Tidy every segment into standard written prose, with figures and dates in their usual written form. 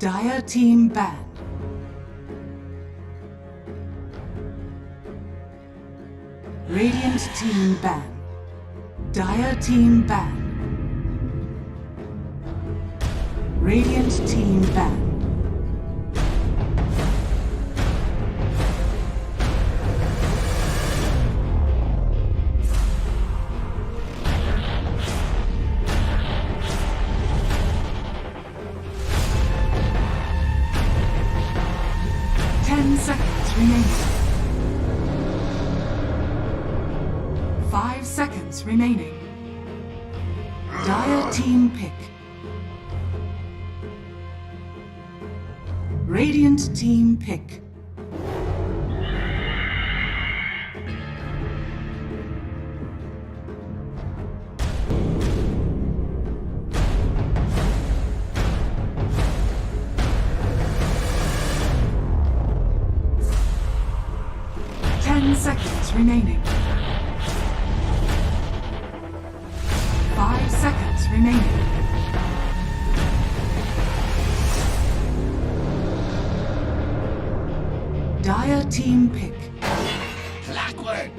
Dire team ban. Radiant team ban. Dire team ban. Radiant team ban. Remaining. Dire team pick. Radiant team pick. Seconds remaining. 5 seconds remaining. Dire team pick. Clockwork.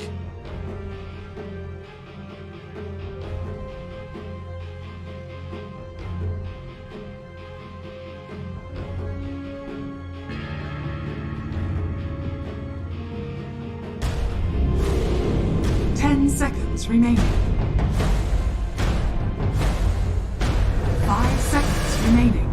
Seconds remaining. 5 seconds remaining.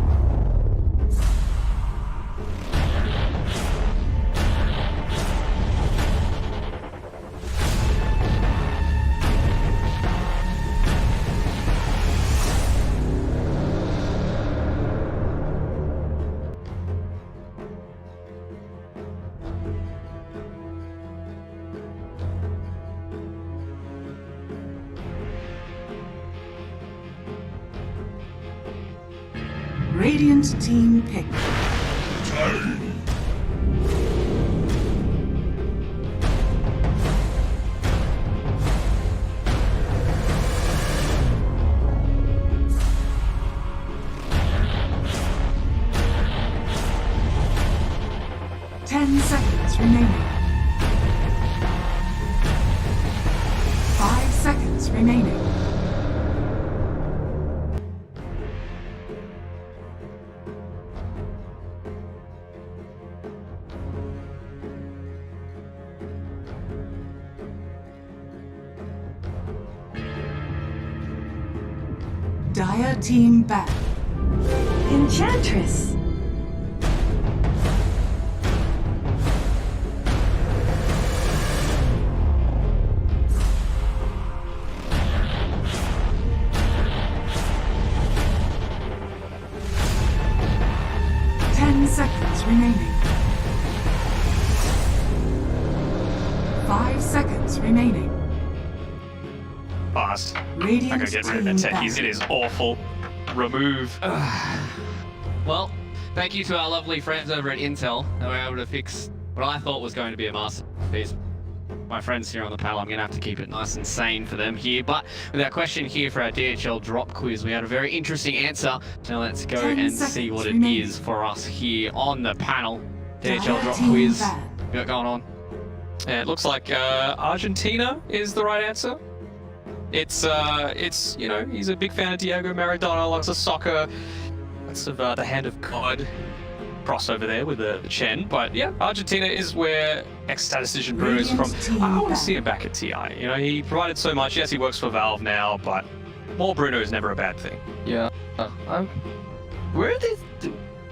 Radiant team pick. Turn. Seconds remaining. 5 seconds remaining. Dire team back. Enchantress. Seconds remaining. 5 seconds remaining. Fast. Radiant I gotta get rid of the techies. It is awful. Remove. Well, thank you to our lovely friends over at Intel. They were able to fix what I thought was going to be a masterpiece. My friends here on the panel, I'm going to have to keep it nice and sane for them here. But with our question here for our DHL drop quiz, we had a very interesting answer. Now let's go and see what it is for us here on the panel. DHL drop quiz. What got going on? Yeah, it looks like Argentina is the right answer. It's you know, he's a big fan of Diego Maradona, lots of soccer, lots of the hand of God crossover there with the Chen. But yeah, Argentina is where X-Statistician Bruno is from. I want to see him back at TI. You know, he provided so much. Yes, he works for Valve now, but more Bruno is never a bad thing. Yeah. Where did...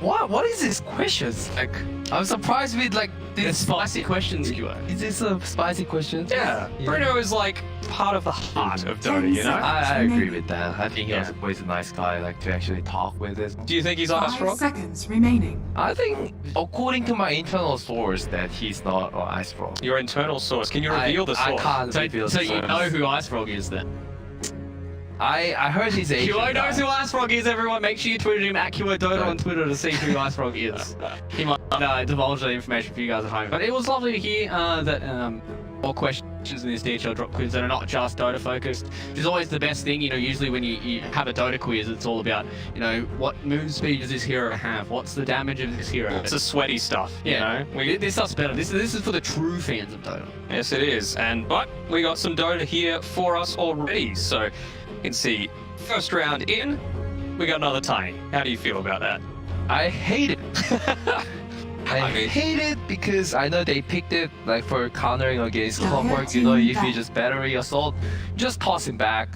What is these questions? Like, I'm surprised with like It's spicy questions, QA. Is this a spicy question? Yeah, Bruno is like part of the heart of Dota, you know? I agree with that. I think he's always a nice guy, like to actually talk with it. Do you think he's Ice 5 Frog? seconds remaining. I think, according to my internal source, that he's not an Ice Frog. Your internal source. Can you reveal the source? I can't reveal So the you source. know who Ice Frog is then? I heard he's Asian. QO knows who Ice Frog is, everyone. Make sure you tweet him at QO Dota on Twitter to see who Ice Frog is. He might divulge that information for you guys at home. But it was lovely to hear that more questions in this DHL drop quiz that are not just Dota focused, which is always the best thing. You know, usually when you have a Dota quiz, it's all about, you know, what move speed does this hero have? What's the damage of this hero? It's the sweaty stuff, you know? This stuff's better. This is for the true fans of Dota. Yes, it is. But we got some Dota here for us already. So you can see, first round in, we got another Tiny. How do you feel about that? I hate it. I mean- hate it because I know they picked it like for countering against Dire Clockwork. You know, Team if you back. just battery assault, just toss him back.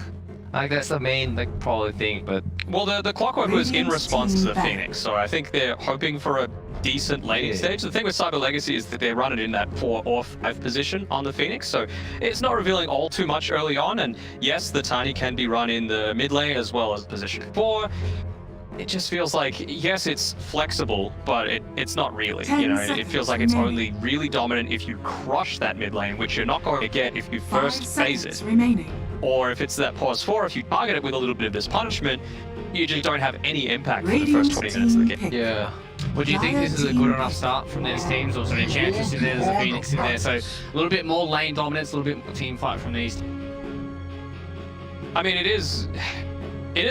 Like that's the main like probably thing. But Well, the Clockwork was in Radiant response to team the back. Phoenix, so I think they're hoping for a decent laning Yeah. stage. The thing with Cyber Legacy is that they run it in that 4 or 5 position on the Phoenix, so it's not revealing all too much early on. And yes, the Tiny can be run in the mid lane as well as position 4. It just feels like, yes, it's flexible, but it's not really. 10 You know, it seconds feels like it's remaining. only really dominant if you crush that mid lane, which you're not going to get if you 5 first phase seconds it. remaining. Or if it's that pause 4, if you target it with a little bit of this punishment, you just don't have any impact for the Radiant first 20 minutes of the team game. pick. yeah, Would you think this is a good enough start from these teams? Also, an Enchantress in there, there's a Phoenix in there, so a little bit more lane dominance, a little bit more team fight from these. I mean, it is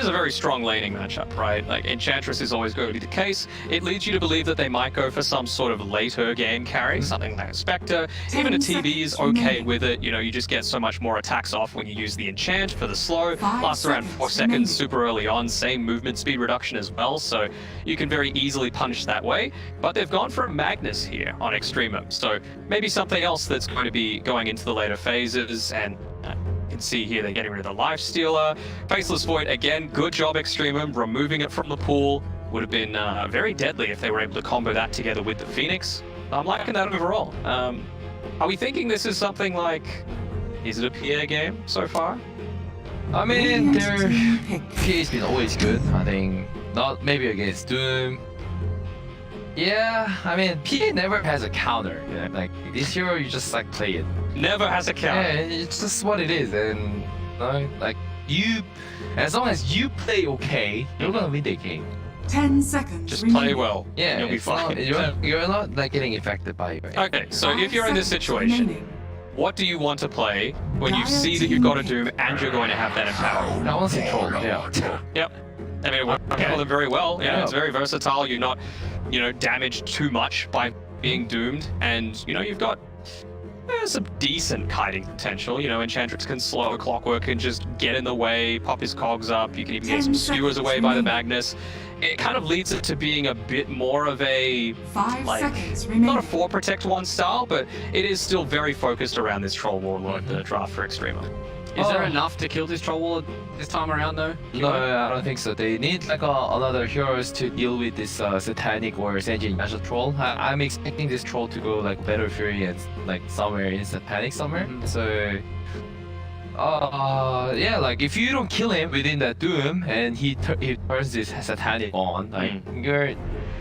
a very strong laning matchup, right? Like, Enchantress is always going to be the case. It leads you to believe that they might go for some sort of later game carry, something like a Spectre. Even a 10 TB is seconds okay remaining. with it. You know, you just get so much more attacks off when you use the enchant for the slow. 5 Lasts around 4 seconds seconds remaining. super early on. Same movement speed reduction as well, so you can very easily punish that way. But they've gone for a Magnus here on Extremum, so maybe something else that's going to be going into the later phases. And you can see here they're getting rid of the Life Stealer. Faceless Void, again, good job Extremum, removing it from the pool. Would have been very deadly if they were able to combo that together with the Phoenix. I'm liking that overall. Are we thinking this is something like, is it a Pierre game so far? I mean Radiant their team pick. PA's been always good. I think not maybe against Doom. Yeah, I mean PA never has a counter. Yeah, like this hero you just like play it. Never has a Yeah, counter. it's just what it is, and no, like you, as long as you play okay, you're gonna win the game. 10 seconds Just remaining. play well. Yeah, You'll be it's not- fine. you're not like getting affected by it. Right? Okay, so 5 if you're in this seconds situation, remaining. what do you want to play when you Dire see that team you've got a pick. Doom and you're going to have that empower? I want to see troll. Yeah. Yep. I mean, it works for them very well. You know, Yeah. it's very versatile. You're not, you know, damaged too much by being doomed, and you know you've got some decent kiting potential. You know, Enchantress can slow, Clockwork can just get in the way, pop his cogs up. You can even get 10 some skewers seconds away by the remaining. Magnus. It kind of leads it to being a bit more of a 5 like, seconds not remaining. a 4 protect 1 style, but it is still very focused around this Troll Warlord, the draft for Extremum. Is there Oh. enough to kill this Troll Wall this time around though? No, I don't think so. They need like another heroes to deal with this satanic or Senjin Yasha troll. I'm expecting this troll to go like Battle Fury and like somewhere in satanic somewhere. So, yeah, like if you don't kill him within that doom and he turns this satanic on, like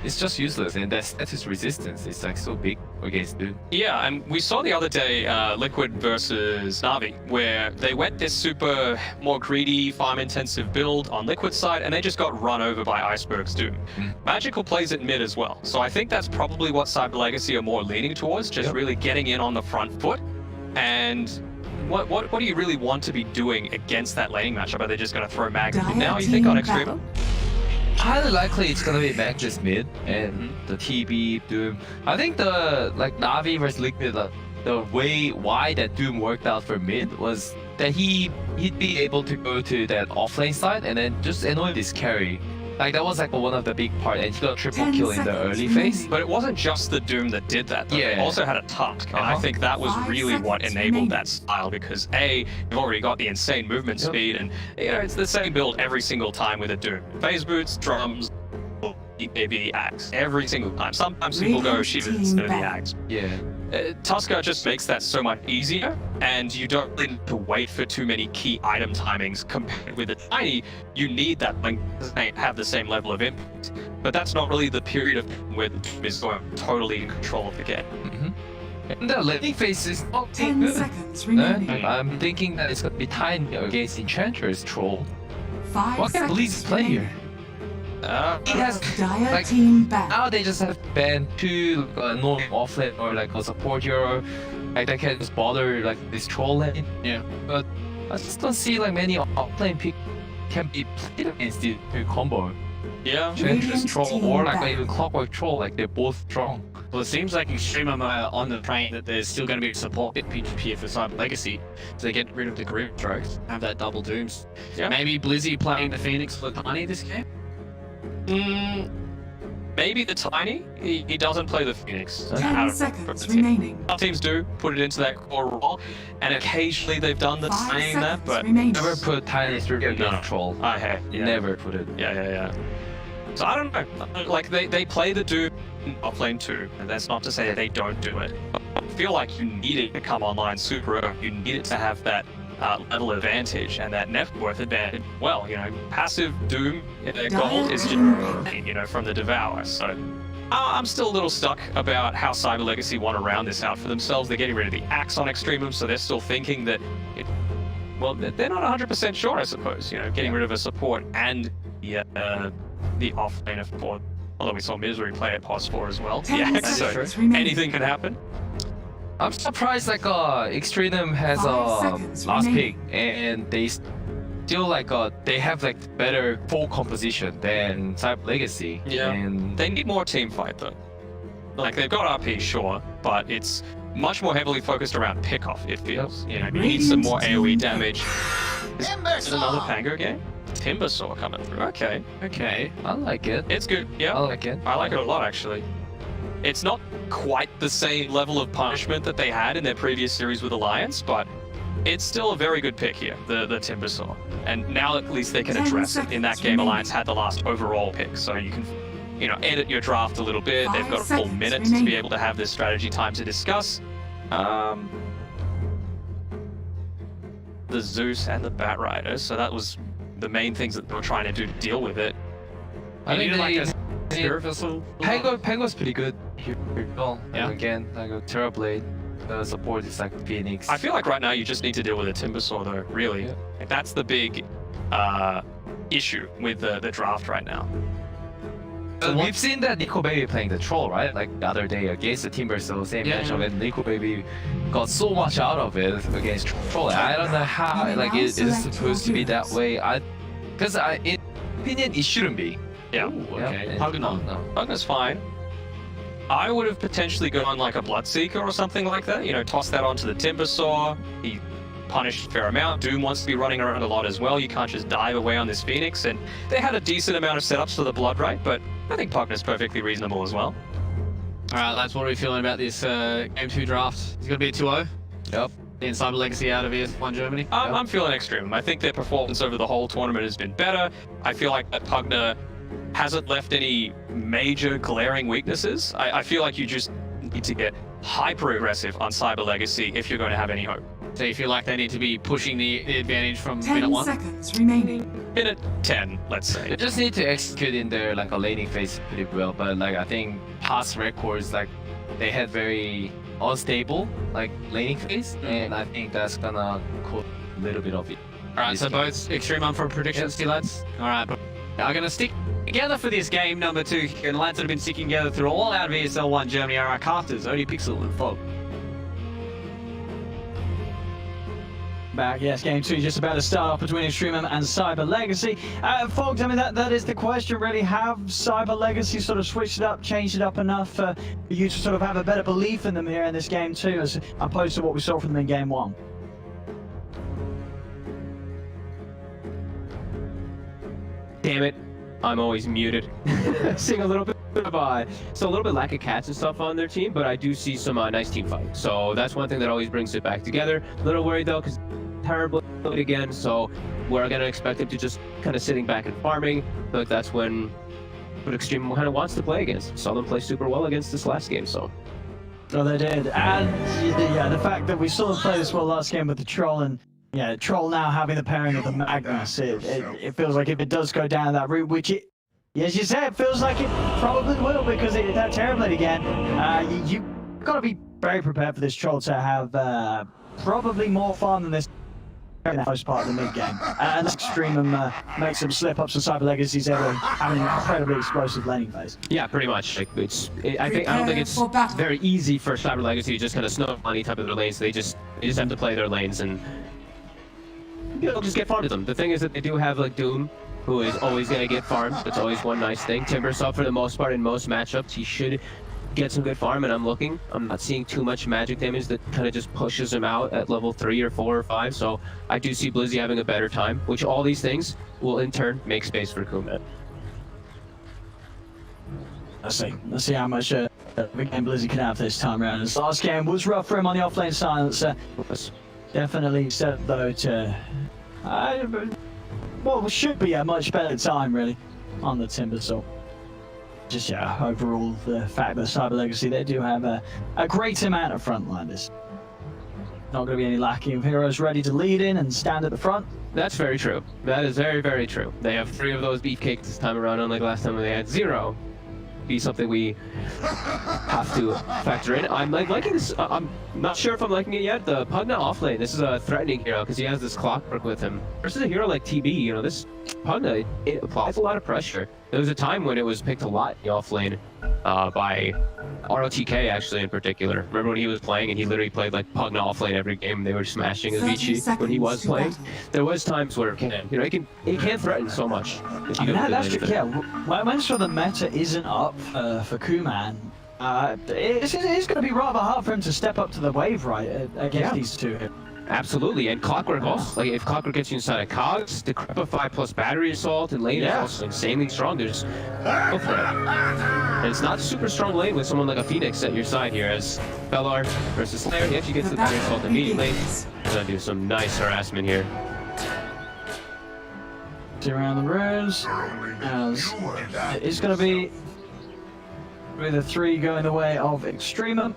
it's just useless, and that status resistance is like so big against doom. Yeah, and we saw the other day Liquid versus Na'Vi, where they went this super more greedy, farm-intensive build on Liquid's side, and they just got run over by Iceberg's Doom. Magical plays it mid as well, so I think that's probably what Cyber Legacy are more leaning towards, just Yep. really getting in on the front foot. And what do you really want to be doing against that laning matchup? Are they just going to throw Mag Dire now, you think, on team Extremum? Highly likely it's gonna be Magnus mid and the TB Doom. I think the like Na'Vi versus Liquid, the way why that Doom worked out for mid was that he'd be able to go to that offlane side and then just annoy this carry. Like that was like one of the big part, and he got triple 10 kill in the seconds early remaining. phase. But it wasn't just the Doom that did that, though. Yeah. They also had a Tusk, and I Uh-huh. think that was 5 really what seconds enabled remaining. that style, because A, you've already got the insane movement Yep. speed, and you know, it's the same build every single time with a Doom. Phase boots, drums, maybe axe. Every single time. Sometimes people go Radiant Shivas team instead of the back. axe. Yeah. Tusker just makes that so much easier, and you don't really need to wait for too many key item timings. Compared with a Tiny, you need that link to have the same level of impact. But that's not really the period of time where the Doom is going totally in control of the game. And the landing phase is not 10 good. seconds remaining. I'm thinking that it's gonna be Tiny against Enchantress troll. 5 What kind of leads seconds play remaining. here? He has Dire like, team back. now they just have banned two like, a normal offlane or like a support hero. like they can just bother like this troll lane. Yeah. But I just don't see like many off-lane pick can be played against the combo. Yeah. Treacherous troll team or like back. even clockwork troll, like they're both strong. Well, it seems like Extremum are on the train that there's still going to be support in PvP here for Cyber Legacy, so they get rid of the Grim Strokes, have that double Dooms. Yeah. Maybe Blizzy playing the Phoenix for the Tiny this game? Maybe the Tiny. He doesn't play the Phoenix. 10 seconds remaining. Some teams do put it into that core role, and occasionally they've done the 5 saying that, seconds but remaining. Never put Tiny through against No. troll. I have. Yeah. Never put it. Yeah. So I don't know. Like they play the Doom in offlane too, and that's not to say that they don't do it. I feel like you need it to come online super early. You need it to have that level advantage and that net worth advantage. Well, passive Doom gold is just from the Devour. So I'm still a little stuck about how Cyber Legacy want to round this out for themselves. They're getting rid of the axe on Extremum, so they're still thinking that. Well, they're not 100% sure, I suppose. Getting rid of a support and the off-lane of port. Although we saw Misery play at pos 4 as well. 10 Yeah, so seconds remaining. anything can happen. I'm surprised like Extremum has 5 seconds last pick remaining. and they still like they have like better full composition than Cyber Legacy. Yeah. And They need more team fight though. Like they've got RP, sure, but it's much more heavily focused around pickoff, it feels. You need some more AoE damage. Is it another Pango game? Timbersaw coming through. Okay. I like it. It's good. Yeah. I like it. I like it a lot, actually. It's not quite the same level of punishment that they had in their previous series with Alliance, but it's still a very good pick here, the Timbersaw. And now at least they can 10 address it. In that seconds game, remaining. Alliance had the last overall pick, so you can, edit your draft a little bit. They've 5 got a full seconds minute to be remaining. able to have this strategy time to discuss. The Zeus and the Bat Rider, so that was the main things that they were trying to do to deal with it. I think like a they Spirit Vessel. Pango's pretty good here. Well, Yeah. again, like a Terrorblade. The support is like Phoenix. I feel like right now you just need to deal with a Timbersaw though, really. Yeah. Like, that's the big issue with the draft right now. We've seen that Nico Baby playing the troll, right? Like the other day against the Timbersaw, same Yeah. matchup, and Nico Baby got so much out of it against troll. I don't know how like it is supposed to be that way. Because in opinion it shouldn't be. Yeah. Okay. Yeah. Pugnon. No. Pugna's fine. I would have potentially gone like a Bloodseeker or something like that. Toss that onto the Timbersaw. He punished a fair amount. Doom wants to be running around a lot as well. You can't just dive away on this Phoenix. And they had a decent amount of setups for the Blood Right, but I think Pugna's perfectly reasonable as well. Alright, lads, what are we feeling about this Game 2 draft? It's going to be a 2-0. Yep. In Cyber Legacy out of ES1 Germany. I'm feeling Extremum. I think their performance over the whole tournament has been better. I feel like that Pugna hasn't left any major glaring weaknesses. I feel like you just need to get hyper aggressive on Cyber Legacy if you're going to have any hope. So you feel like they need to be pushing the advantage from 10 minute 1? seconds remaining. Minute 10, let's say. They just need to execute in their like a laning phase pretty well, but like I think past records like they had very unstable like laning phase, and I think that's gonna cause a little bit of it. Alright, so This game. both Extremum for predictions here, lads. Alright, but are going to stick together for this game number 2 here, and the lads that have been sticking together through all out of ESL 1 Germany are our casters, Odie Pixel and Fog. Back, yes, game 2 just about to start off between Extremum and Cyber Legacy. Folks, I mean, that is the question really. Have Cyber Legacy sort of switched it up, changed it up enough for you to sort of have a better belief in them here in this game 2 as opposed to what we saw from them in game 1? Damn it, I'm always muted. Seeing a little bit of so a little bit lack of cats and stuff on their team, but I do see some nice team fight. So that's one thing that always brings it back together. A little worried though, because terrible again. So we're gonna expect him to just kind of sitting back and farming. I feel like that's when what Extreme kind of wants to play against. Saw them play super well against this last game. So. Oh, they did. And yeah, the fact that we saw them play this well last game with the Troll and yeah, Troll now having the pairing of the Magnus, it feels like if it does go down that route, which it, as you said, it feels like it probably will because that Terrorblade again, you got to be very prepared for this Troll to have probably more fun than this in the most part of the mid game. And Extremum makes some slip ups, and Cyber Legacy's able to have an incredibly explosive laning phase. Yeah, pretty much. Like, I don't think it's for battle. very easy for Cyber Legacy to just kind of snowball any type of their lanes. They just have to play their lanes and they'll just get farmed to them. The thing is that they do have like Doom, who is always gonna get farmed. That's always one nice thing. Timbersaw, for the most part, in most matchups, he should get some good farm, and I'm not seeing too much magic damage that kind of just pushes him out at level 3 or 4 or 5, so I do see Blizzy having a better time, which all these things will in turn make space for Kuman. Let's see how much of a game Blizzy can have this time around. This last game was rough for him on the offlane silencer. Definitely set though to what should be a much better time really on the Timbersaw. Just yeah, overall the fact that Cyber Legacy, they do have a great amount of frontliners. Not going to be any lacking of heroes ready to lead in and stand at the front. That's very true. That is very, very true. They have 3 of those beefcakes this time around, unlike last time when they had 0. Be something we have to factor in. I'm liking this. I'm not sure if I'm liking it yet. The Pugna offlane. This is a threatening hero because he has this clockwork with him. Versus a hero like TB, you know, this Pugna, it applies a lot of pressure. There was a time when it was picked a lot in the offlane by ROTK actually in particular. Remember when he was playing and he literally played like Pugna offlane every game. They were smashing his 30 Vici when he was seconds to playing. battle. There was times where it can threaten so much. If I you mean, don't that's do true. anything. Yeah, when sort of the meta isn't up for Kuman, it's going to be rather hard for him to step up to the wave right against these two. Absolutely, and Clockwork also. Like, if Clockwork gets you inside of Cogs, Decrepify plus Battery Assault and lane is also insanely strong. There's go for it. And it's not super strong lane with someone like a Phoenix at your side here, as Bellar versus Slayer. He actually gets the Battery Assault immediately. He's gonna do some nice harassment here. See around the runes, as it's going to be with a 3 going the way of Extremum.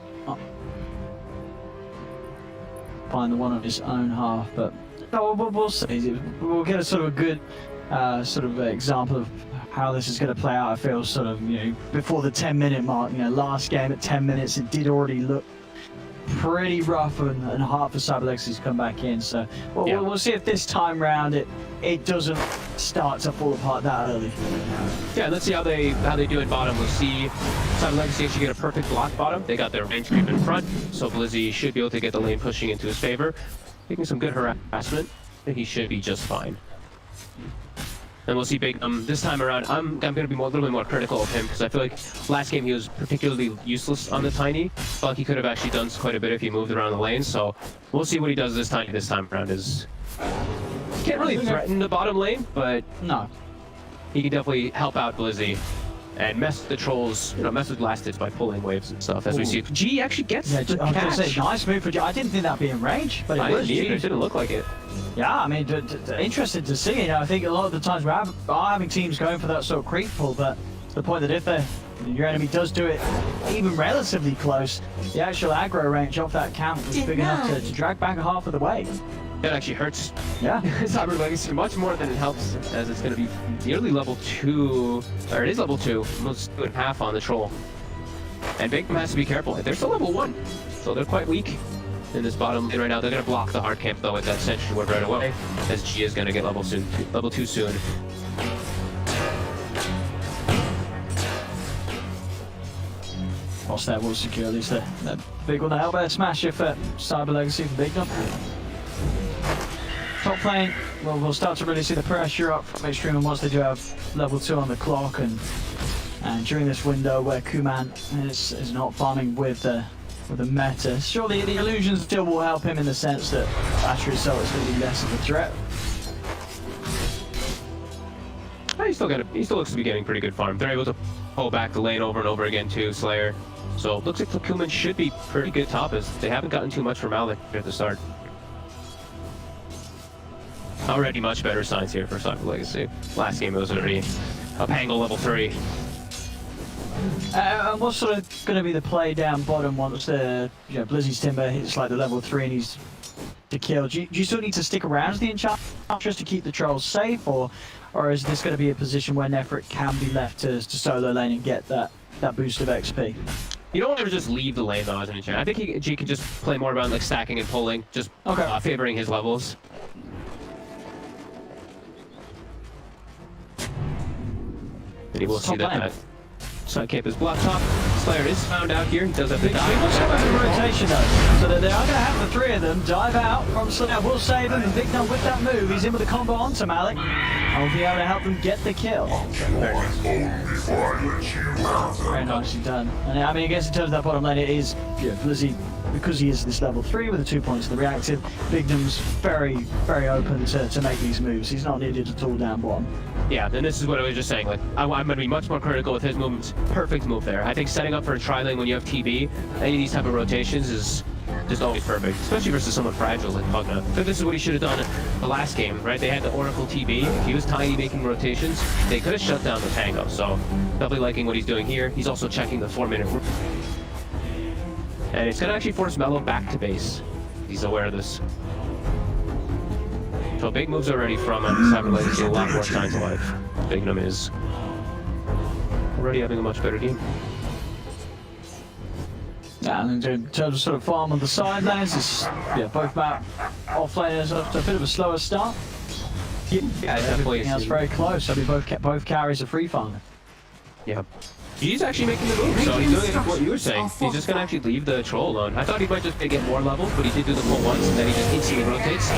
Find the one on his own half, but we'll see. We'll get a sort of a good sort of example of how this is going to play out. I feel sort of, you know, before the 10-minute mark. You know, last game at 10 minutes, it did already look pretty rough and hard for Cyber Legacy to come back in. So we'll see if this time round it doesn't start to fall apart that early. Yeah, let's see how they do in bottom. We'll see Cyber Legacy actually get a perfect block bottom. They got their range creep in front, so Blizzy should be able to get the lane pushing into his favor. Taking some good harassment, and he should be just fine. And we'll see Big this time around. I'm going to be a little bit more critical of him because I feel like last game he was particularly useless on the Tiny. I felt like he could have actually done quite a bit if he moved around the lane. So we'll see what he does this time around. He can't really threaten the bottom lane, but No. he can definitely help out Blizzy and mess with the trolls, you know, mess with last hits by pulling waves and stuff. As we see, G actually gets Yeah, the I was going to catch. say, nice move for G. I didn't think that'd be in range, but it I was. didn't either. It G. didn't look like it. Yeah, I mean, interested to see. You know, I think a lot of the times we're having teams going for that sort of creep pull, but to the point that if your enemy does do it even relatively close, the actual aggro range of that camp is big enough to drag back a half of the way. That actually hurts Yeah. Cyber Legacy much more than it helps, as it's going to be nearly level 2, or it is level 2, almost 2.5 on the troll. And Big has to be careful. They're still level 1, so they're quite weak in this bottom lane right now. They're going to block the hard camp though with that Sentry Ward right away, as G is going to get level 2 soon. Whilst that will secure at least the big one. The elbow smash if Cyber Legacy for Big Dump. Top lane, well, we'll start to really see the pressure up from Extremum once they do have level 2 on the clock, and during this window where Kuman is not farming with the meta. Surely the illusions still will help him in the sense that Battery Assault is going to be less of a threat. He still looks to be getting pretty good farm. They're able to pull back the lane over and over again too, Slayer. So looks like Kuman should be pretty good top, as they haven't gotten too much from Alec at the start. Already much better signs here for Cyber Legacy. Last game it was already a Pangle level 3. And what's sort of going to be the play down bottom once Blizzy's Timber hits like the level 3 and he's to kill? Do you still need to stick around as the Enchantress to keep the trolls safe, or is this going to be a position where Nefrit can be left to solo lane and get that boost of XP? You don't ever just leave the lane though as an enchant. I think G can just play more around like stacking and pulling, just favoring his levels. He will see Top lane. that. Side camp is blocked top. Slayer is found out here. He does have to Big Swing will step out of die. rotation though, so that they are going to have the three of them dive out from Slayer. Will save him, and Big Num with that move, he's in with a combo onto Malik. I'll be able to help them get the kill. Very nice. Very nicely done. And I mean, I guess in terms of that bottom lane, it is, yeah, Blizzy, because he is this level 3 with the 2 points of the reactive, Big Num's very, very open to make these moves. He's not needed at all down bottom. Yeah, and this is what I was just saying. Like, I'm going to be much more critical with his movements. Perfect move there. I think setting up for a tri-lane when you have TB, any of these type of rotations is just always perfect, especially versus someone fragile like Pugna. I think this is what he should have done the last game, right? They had the Oracle TB. If he was tiny making rotations, they could have shut down the Tango. So, definitely liking what he's doing here. He's also checking the 4-minute rule. And it's going to actually force Mello back to base. He's aware of this. So big moves already from Cyber Legacy, a lot more time to life. Big Num is already having a much better game. Yeah, and in terms of sort of farm on the side lanes, it's, yeah, both map offlaners off to a bit of a slower start. Yeah, definitely. That's very close. I mean, both carries are free farming. Yeah. He's actually making the move, so he's doing what you were saying. He's just gonna actually leave the troll alone. I thought he might just get more levels, but he did do the full once, and then he just instantly rotates.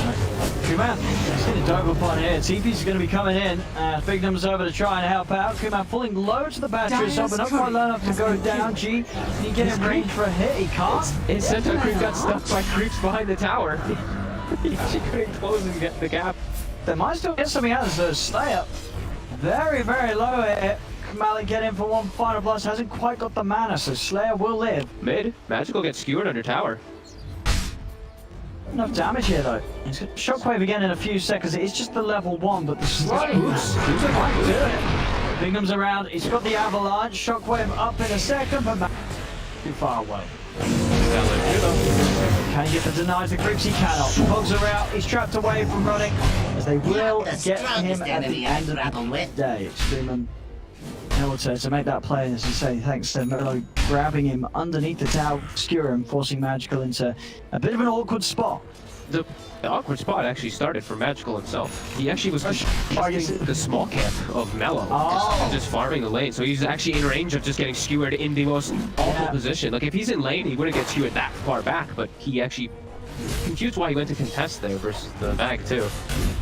Kuman, he's getting dove upon here. TP's going to be coming in. Big Num's over to try and help out. Kuman pulling low to the battery, so but not quite low enough to go down. G, can he get in range for a hit? He can't. His center creep got stuck by creeps behind the tower. She couldn't close and get the gap. They might still get something out of this Slayer. Very, very low here. Malik get in for one final blast, hasn't quite got the mana, so Slayer will live. Mid, Magical gets skewered under tower. Enough damage here though. He's got Shockwave again in a few seconds. It is just the level 1, but the slide Oops. might do it. Bingham's around, he's got the avalanche. Shockwave up in a second, but too far away. Can he get the denies the creeps? He cannot. Pogs are out, he's trapped away from running, as they will get him at the end of the day. Extremum able to make that play, as you say, thanks to Melo grabbing him underneath the tower, skewer him, forcing Magical into a bit of an awkward spot. The awkward spot actually started for Magical himself. He actually was targeting the small camp of Mello, just farming the lane. So he's actually in range of just getting skewered in the most awful position. Like if he's in lane, he wouldn't get skewered that far back, but he actually confused why he went to contest there versus the mag too.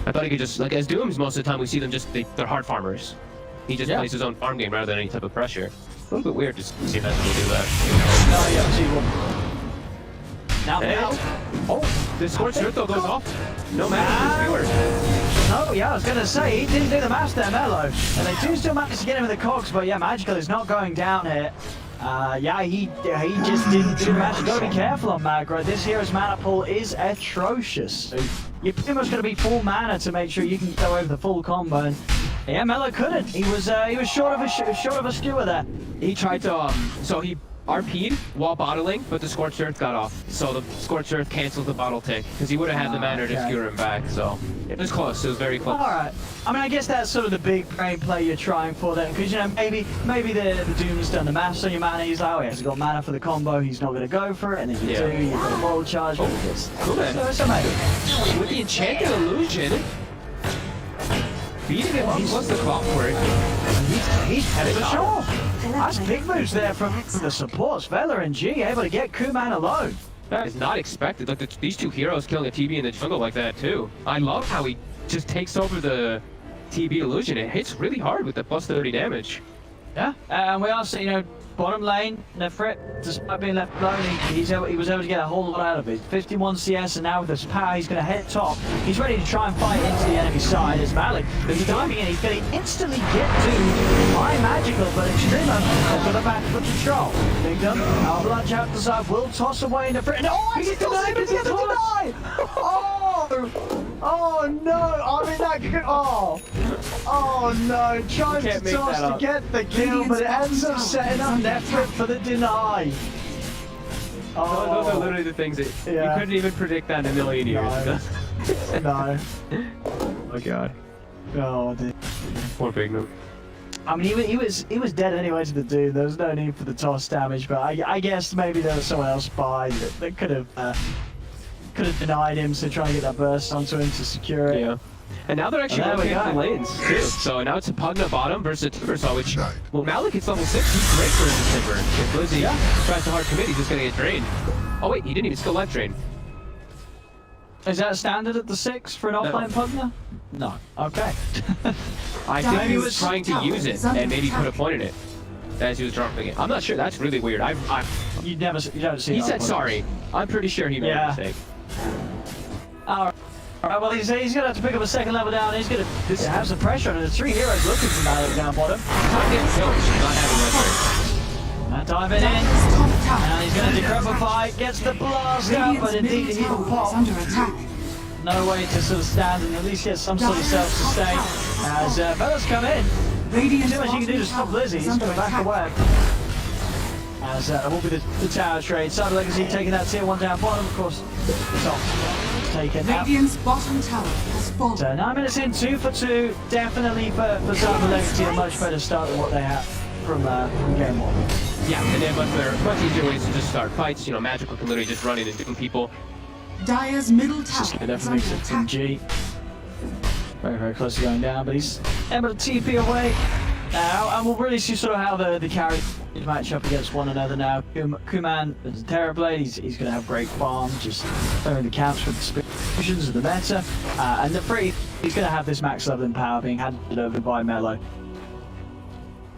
I thought he could just, like as Dooms, most of the time we see them just, they're hard farmers. He just plays his own farm game rather than any type of pressure. A little bit weird to see Magical do that. Now, Oh, the Scorched Earth though goes off. No magic. Oh yeah, I was gonna say he didn't do the math there, Mello, and they do still manage to get him in the cogs, but yeah, Magical is not going down here. Yeah, he just didn't do magic. Gotta be careful on Magro. This hero's mana pool is atrocious. So you're pretty much gonna be full mana to make sure you can go over the full combo. And yeah, Mello couldn't. He was short of a skewer there. He tried to so he RP'd while bottling, but the Scorched Earth got off. So the Scorched Earth canceled the bottle tick because he would have had the mana to skewer him back. So it was close. It was very close. All right. I mean, I guess that's sort of the big brain play you're trying for then, because you know maybe the Doom's done the maths on your mana. He's like, oh, he's got mana for the combo. He's not going to go for it, and then you do. You've got a moral charge. Cool then. So it's amazing. With the Enchanted Illusion, beating him up plus the Clockwork. He's headed for sure. That's big moves there from the supports. Vela and G able to get Kuman alone. That is not expected. Look, these two heroes killing a TB in the jungle like that too. I love how he just takes over the TB illusion. It hits really hard with the plus 30 damage. Yeah, and we are seeing, you know, bottom lane, Nefret, despite being left alone, he was able to get a whole lot out of it. 51 CS, and now with his power, he's going to head top. He's ready to try and fight into the enemy side. As Malik is diving in, he's going to instantly get to by Magical, but Extremum has got a back for control. Big Dumb, avalanche out the side, will toss away Nefret. Oh, he's denied, he's going to deny! Oh no! I mean that could. Oh no! Tries to toss to get the kill, but it ends up setting up Nefret for the deny. Those are literally the things that you couldn't even predict that in a million years. No. Oh my god. Oh dear. Poor Big Num. I mean, he was dead anyway to the dude. There was no need for the toss damage, but I guess maybe there was someone else by that could have denied him, so trying to get that burst onto him to secure it. Yeah. And now they're actually there we rotating the go. lanes too. So now it's a Pugna bottom versus a Timbersaw, which, well, Malik hits level 6. He's great versus Timber. If Blizzy tries to hard commit, he's just gonna get drained. Oh wait, he didn't even skill life drain. Is that standard at the 6 for an offline Pugna? No. Okay. I think he Dire's was trying to tower use it is under and maybe put a attack. point in it as he was dropping it. I'm not sure. That's really weird. You don't see. He that said one. sorry. I'm pretty sure he made Yeah. a mistake. Alright, well, he's going to have to pick up a second level down. He's going to have some pressure on it. There's 3 heroes looking for Malik down bottom. Not getting killed. Not having Now diving in. Dire's top tower Now he's going to is under decrepify. Gets the blast out, Radiant's but indeed middle he will tower is pop. under attack. No way to sort of stand and at least get some sort of self-sustain. As Bella's come in. Radiant's Too much you can do to bottom stop tower Lizzie. is He's under going to back attack. away. As it will be the tower trade. Cyber Legacy taking that tier 1 down bottom, of course. Top taken out. Radiant's bottom tower has fallen. So 9 minutes in, 2 for 2. Definitely for Cyber Legacy a much better start than what they had from game 1. Yeah, and then much easier ways to just start fights. You know, Magical can literally just run in and doom people. Dire's middle tower It is definitely under makes it from attack. G. Very, very close to going down, but he's able to TP away now, and we'll really see sort of how the carry match up against one another now. Kuman is a Terrorblade, he's going to have great farm, just throwing the camps with the explosions of the meta, and the free, he's going to have this max level in power being handed over by Mello.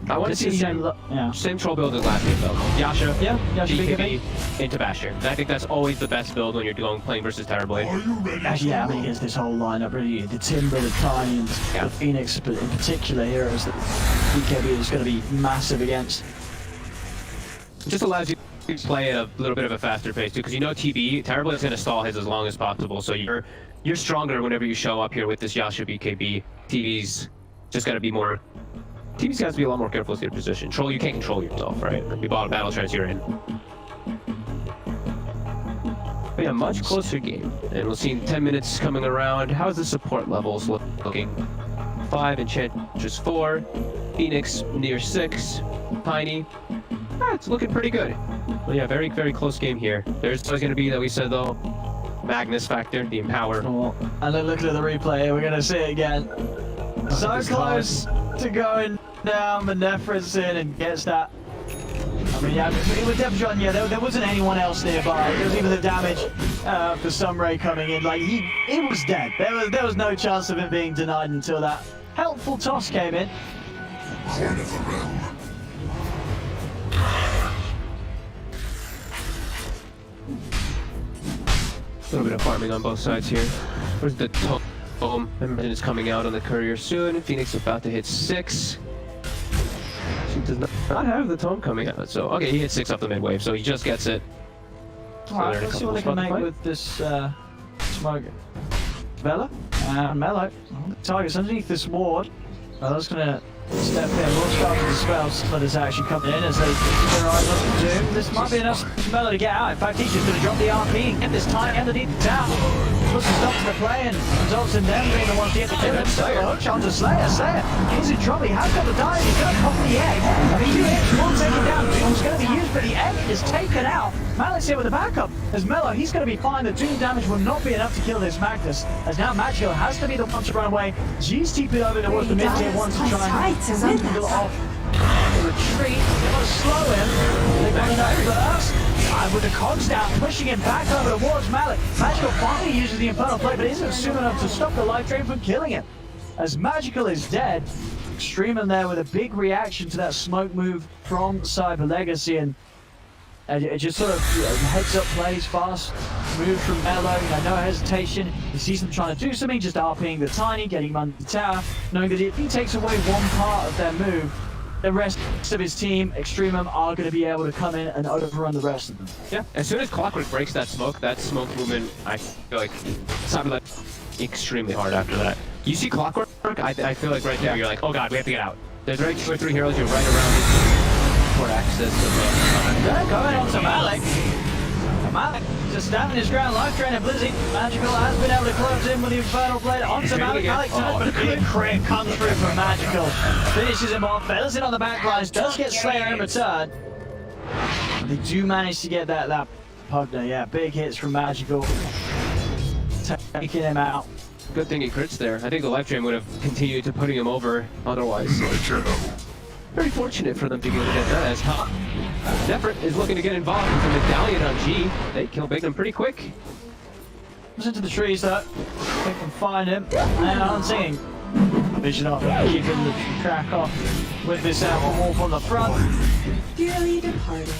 I want to see the same troll build as last game though. Yasha, Yasha BKB, into Basher. And I think that's always the best build when you're playing versus Terrorblade. Are you ready? Actually, yeah, I mean, against this whole lineup, really, the Timber, the Tiny, and the Phoenix, but in particular, heroes that BKB is going to be massive against. It just allows you to play at a little bit of a faster pace too, because you know TB, Terrorblade is going to stall his as long as possible, so you're stronger whenever you show up here with this Yasha BKB. TB's just got to be more... TB's got to be a lot more careful with your position. Troll, you can't control yourself, right? You bought a battle trance you're in. But yeah, much closer game. And we'll see in 10 minutes coming around. How's the support levels looking? 5, Enchantress 4, Phoenix near 6, Tiny. It's looking pretty good. But yeah, very, very close game here. There's always going to be, that we said though, Magnus factor, the Empower. Oh, and then looking at the replay here, we're going to see it again. So close to going down, but Nefret's in and gets that. I mean, yeah, with Depth John, yeah, there wasn't anyone else nearby. There was even the damage for Sunray coming in. Like, he was dead. There was no chance of him being denied until that helpful toss came in. Horn of the realm. A little bit of farming on both sides here. Where's the tome? Imagine it's coming out on the courier soon. Phoenix about to hit 6. She does not have the tome coming out. So, okay, he hit 6 off the mid wave, so he just gets it. Alright, let's see what they can make with this smoke. Bella and Mello. Target's underneath this ward. Bella's gonna step in. We'll start with the spells, but it's actually coming in as they keep their eyes on the Doom. This might be enough for Mello to get out. In fact, he's just gonna drop the RP, get this time underneath the tower. Puts a stop to the play and results in them being the ones to get the kill. And so hook onto Slayer. Slayer, he's in trouble. He has got the dive. He's gonna pop the egg. I mean, 2 hits, 1 taken down. Doom's gonna be used, but the egg is taken out. Malik's here with the backup. As Mello, he's gonna be fine. The Doom damage will not be enough to kill this Magnus. As now Magical has to be the one to run away. G's TP'd over towards the mid tier 1 to try and go off the retreat. They want to slow him. They got enough burst. And with the cogs down, pushing him back over towards Malik. Magical finally uses the Infernal Blade, but isn't soon enough to stop the life drain from killing him. As Magical is dead, Extremum there with a big reaction to that smoke move from Cyber Legacy, and it just sort of heads up plays fast, move from Mello, no hesitation. He sees them trying to do something, just RPing the Tiny, getting him under the tower, knowing that if he takes away one part of their move, the rest of his team, Extremum, are going to be able to come in and overrun the rest of them. Yeah, as soon as Clockwork breaks that smoke movement, I feel like Cyberlight extremely hard after that. You see Clockwork, I feel like right there, you're like, oh god, we have to get out. There's already 2 or 3 heroes, you're right around it for access to the... They're going on to Malik. Malik just standing his ground, life drain of Blizzy. Magical has been able to close in with the Infernal Blade onto Malik. Malik turns, but a big crit comes through from Magical. Finishes him off, Feathers in on the back lines, does get Slayer in return. They do manage to get that Pugna, yeah, big hits from Magical. Taking him out. Good thing he crits there. I think the life drain would have continued to putting him over otherwise. My channel. Very fortunate for them to be able to get that as Hop. Zephyr is looking to get involved with the medallion on G. They kill Bignum pretty quick. Comes into the trees though. They can find him. And I'm seeing vision off, keeping the track off with this wolf on the front. Dearly departed.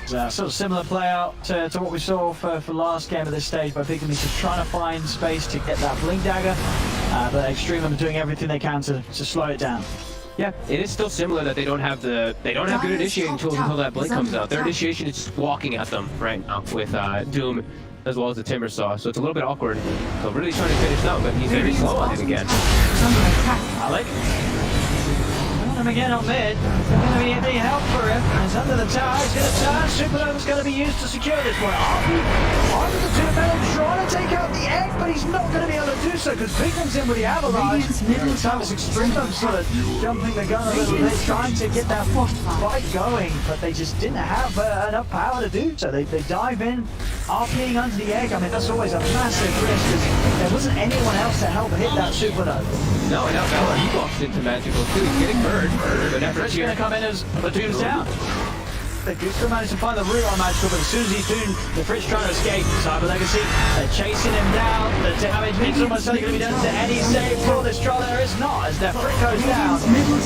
Sort of similar play out to what we saw for last game at this stage, by Bignum is just trying to find space to get that blink dagger, but Extremum are doing everything they can to slow it down. Yeah, it is still similar that they don't have good initiating tools until that blink comes out. Their initiation is just walking at them right now with Doom as well as the Timber Saw, so it's a little bit awkward. So really trying to finish out, but he's very slow on it again. Alec. Him again on mid. There's going to be any help for him. He's under the tower. He's going to turn. Supernova's going to be used to secure this one. Onto the two metal, trying to take out the egg, but he's not going to be able to do so because Bignum's in with the avalanche. Middle time is Extremum sort of jumping the gun a little bit, trying to get that fight going, but they just didn't have enough power to do so. They dive in, RPing under the egg. I mean, that's always a massive risk because there wasn't anyone else to help hit that Supernova. No, and now Bella, he walks into Magical too. He's getting burned. But Fritz going to come in as Platoon's down. They do still manage to find the root on Magical, but as soon as he's doing the Fritz trying to escape, Cyber Legacy, they're chasing him down. The damage is almost certainly going to be done to any save for this troll. There is not, as their Fritz goes down.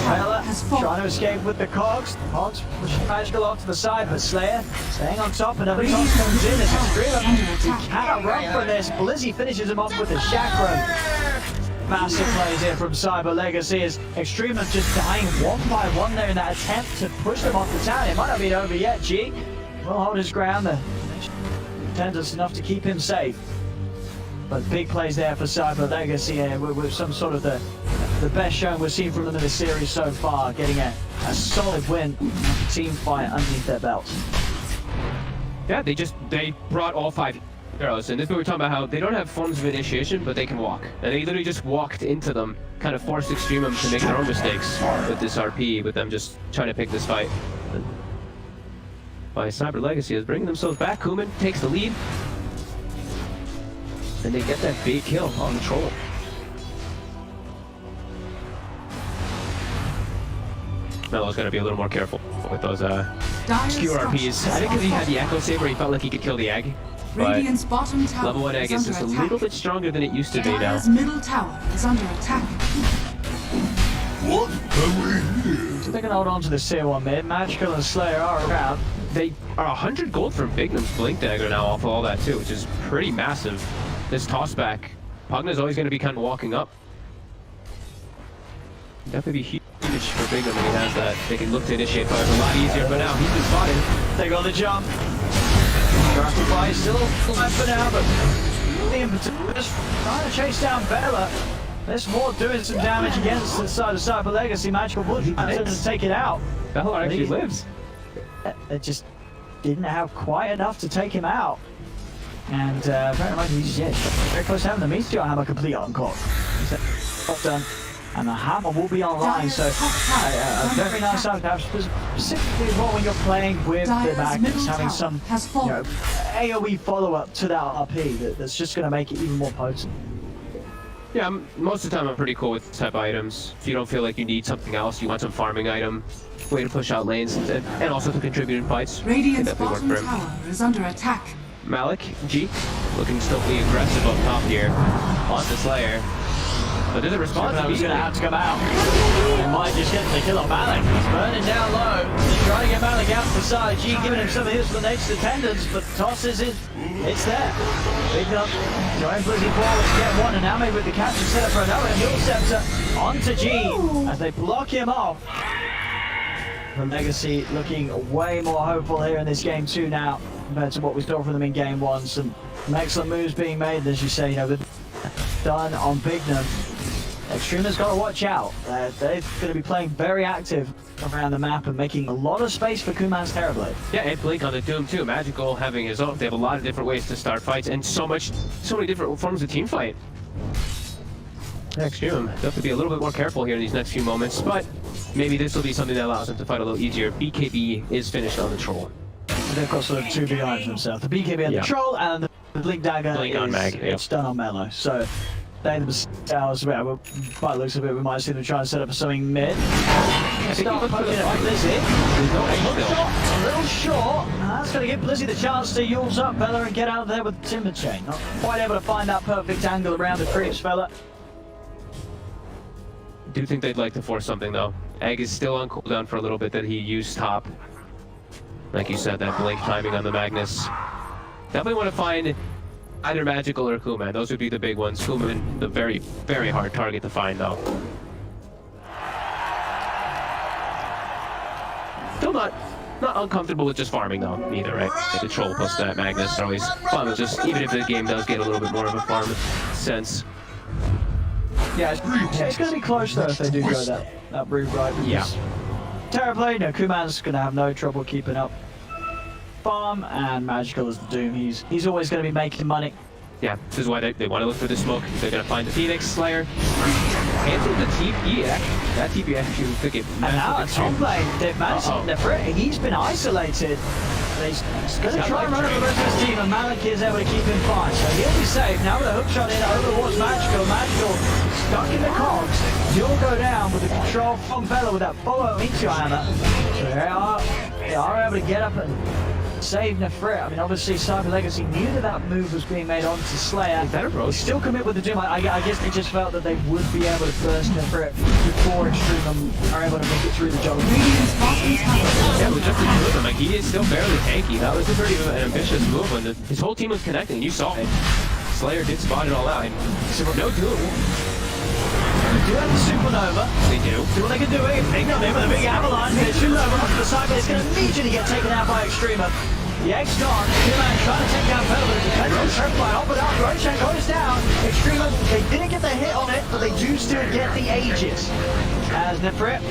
Bella trying to escape with the Cogs. Cogs pushing Magical off to the side, but Slayer staying on top, and another Cogs comes in as Extremum. He cannot run from this. Blizzy finishes him off with the Chakra. Massive plays here from Cyber Legacy as Extremum just dying one by one there in that attempt to push them off the town. It might not be over yet. G will hold his ground. The tenders enough to keep him safe. But big plays there for Cyber Legacy with some sort of the best showing we've seen from them in the series so far, getting a solid win, team fight underneath their belts. Yeah, they brought all 5 heroes, and this is what we're talking about, how they don't have forms of initiation, but they can walk. And they literally just walked into them, kind of forced Extremum to make their own mistakes with this RP, with them just trying to pick this fight. By Cyber Legacy is bringing themselves back. Kuman takes the lead, and they get that big kill on the troll. Melo's gonna be a little more careful with those skew RPs. I think because he had the Echo Saber, he felt like he could kill the egg. Radiant's bottom tower level 1 egg is just a little bit stronger than it used to be now. Dire's middle tower is under attack. What have we here? So they can hold on to this tier 1 mid. Magical and Slayer are around. They are 100 gold from Bignum's Blink Dagger now off of all that too, which is pretty massive. This tossback, Pugna's always going to be kind of walking up. Definitely be huge for Bignum when he has that. They can look to initiate fire a lot easier, but now he's been spotted. They got the jump. Gratify still alive for now, but the impetus trying to chase down Bella. This Ward doing some damage against the side of Cyber Legacy. Magical Bush trying to take it out. Bella actually lives. They just didn't have quite enough to take him out. And very much he's very close to having the Meteor Hammer complete on clock. Well done. And the hammer will be online, so a very nice item to have, specifically when you're playing with the Magnets, having some AoE follow-up to that RP that's just going to make it even more potent. Yeah, most of the time I'm pretty cool with this type of items. If you don't feel like you need something else, you want some farming item, way to push out lanes, and also to contribute in fights. Radiant's bottom tower is under attack. Malik, G, looking still be aggressive up top here on the Slayer. But there's a response. He's going to have to come out. He might just get the kill on Malik. He's burning down low. He's trying to get Malik out to the side. G giving him some of his for the next attendance, but tosses it. It's there. Big up. Join Blizzy forward to get one, and now maybe with the catch set up for another. Heal Scepter onto G as they block him off. The Legacy looking way more hopeful here in this game 2 now compared to what we saw from them in game 1. Some excellent moves being made, as you say, done on Bignum. Extremum's got to watch out. They're going to be playing very active around the map and making a lot of space for Kuman's Terrorblade. Yeah, and Blink on the Doom too. Magical having his own. They have a lot of different ways to start fights and so many different forms of team fight. Extremum have to be a little bit more careful here in these next few moments, but maybe this will be something that allows them to fight a little easier. BKB is finished on the troll. They've got sort of 2 big items themselves. The BKB and the troll, and the The Blink Dagger Blink on is Mag, yeah. it's done on Mellow. So they themselves, well, by the looks of it, we might see them try and set up something mid. Start poking at Blizzy. A little short. That's going to give Blizzy the chance to use up Bella and get out there with Timber Chain. Not quite able to find that perfect angle around the creeps, fella. Do think they'd like to force something though. Egg is still on cooldown for a little bit that he used top. Like you said, that blink timing on the Magnus. Definitely want to find either Magical or Kuman. Those would be the big ones. Kuman, the very, very hard target to find though. Still not uncomfortable with just farming though, either, right? The troll plus that Magnus are always fun. It's just even if the game does get a little bit more of a farm sense. Yeah, it's going to be close though if they do go that route right. Yeah. Terrorblade, no, Kuman's going to have no trouble keeping up farm, and Magical is the Doom. He's always going to be making money. Yeah, this is why they want to look for the smoke. They're going to find the Phoenix Slayer. Cancel the TP. That TP actually took it. And now it's top lane. They've managed he's been isolated. He's going to try and run over the rest of his team, and Malik is able to keep him fine. So he'll be safe. Now with a hook shot in over towards Magical. Magical stuck in the cogs. He'll go down with the control from Bella with that follow Meteor Hammer. So they are able to get up and save Nefrit. I mean, obviously, Cyber Legacy knew that move was being made onto Slayer. They still commit with the Doom. I guess they just felt that they would be able to burst Nefrit before Extremum are able to make it through the jungle. Yeah, but just to him, like, he is still barely tanky. That was a pretty ambitious move when his whole team was connecting. You saw it. Slayer did spot it all out. So no Doom. They do have the Supernova. They do. See what they can do. Big on him with a big avalanche. The Supernova onto the side, but it's going to immediately get taken out by Extremum. The Egg's gone. Kuman trying to take down Bella, but the defense on Surfline. Off it up. Roshan goes down. Extremum, they didn't get the hit on it, but they do still get the Aegis. As Nefrit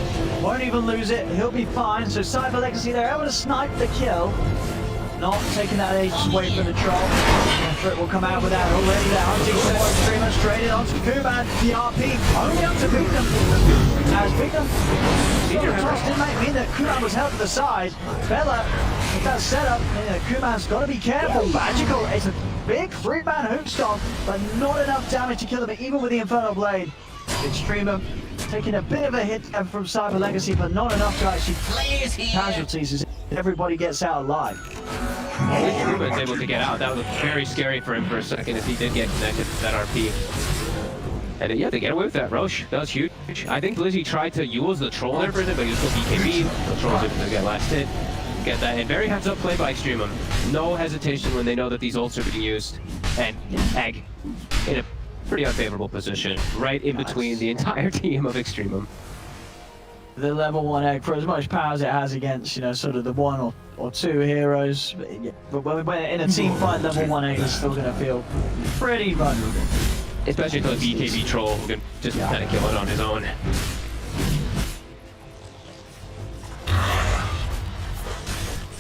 won't even lose it. He'll be fine. So Cyber Legacy, they're able to snipe the kill. Not taking that Aegis away from the troll. Nefrit will come out with that already. They're hunting for Extremum straight in onto Kuman. The RP only up to beat them. As Beacon toss didn't mean that Kuman was held to the side. Bella, with that setup, Kuman's got to be careful. Magical, it's a big 3-man hook stomp, but not enough damage to kill him, even with the Infernal Blade. Extremum taking a bit of a hit from Cyber Legacy, but not enough to actually casualties as everybody gets out alive. Extremum was able to get out. That was very scary for him for a second if he did get connected to that RP. And yeah, they get away with that, Roche. That was huge. I think Blizzy tried to use the troll there for it, but he was still BKB. The troll was able to get last hit. Get that. And very heads up play by Extremum. No hesitation when they know that these ults are being used. And Egg in a pretty unfavorable position, right in between the entire team of Extremum. The level 1 Egg, for as much power as it has against, sort of the 1 or 2 heroes, but when in a team fight, level 1 Egg is still going to feel pretty vulnerable. Especially to a BKB troll who can just kind of kill it on his own. A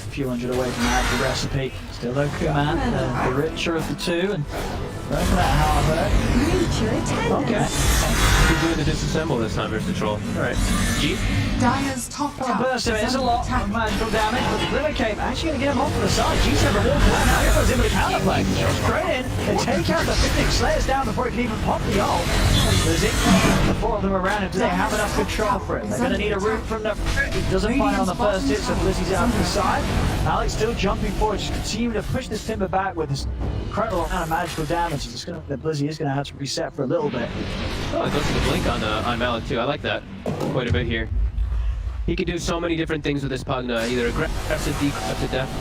few hundred away from that, the recipe. Still though, Kuman, the richer of the two, and going for that hard work. Okay. He's doing the disassemble this time versus the troll. Alright. G? Dire's top tower Burst of it, is it's a under lot attack. of magical damage, but the Glimmer Cape actually going to get him off to the side. G7 walks down, now he goes in with a counterplay. Straight in, and take out the Phoenix Slayers down before he can even pop the ult. Blizzy, the 4 of them around him, do they have enough control for it? They're going to need a root from the... He doesn't find it on the first hit, so Blizzy's out to the side. Alex still jumping forward, just continue to push this Timber back with this incredible amount of magical damage. The Blizzy is going to have to reset for a little bit. Oh, it goes to the blink on Malik too. I like that quite a bit here. He can do so many different things with this Pugna, either aggressive,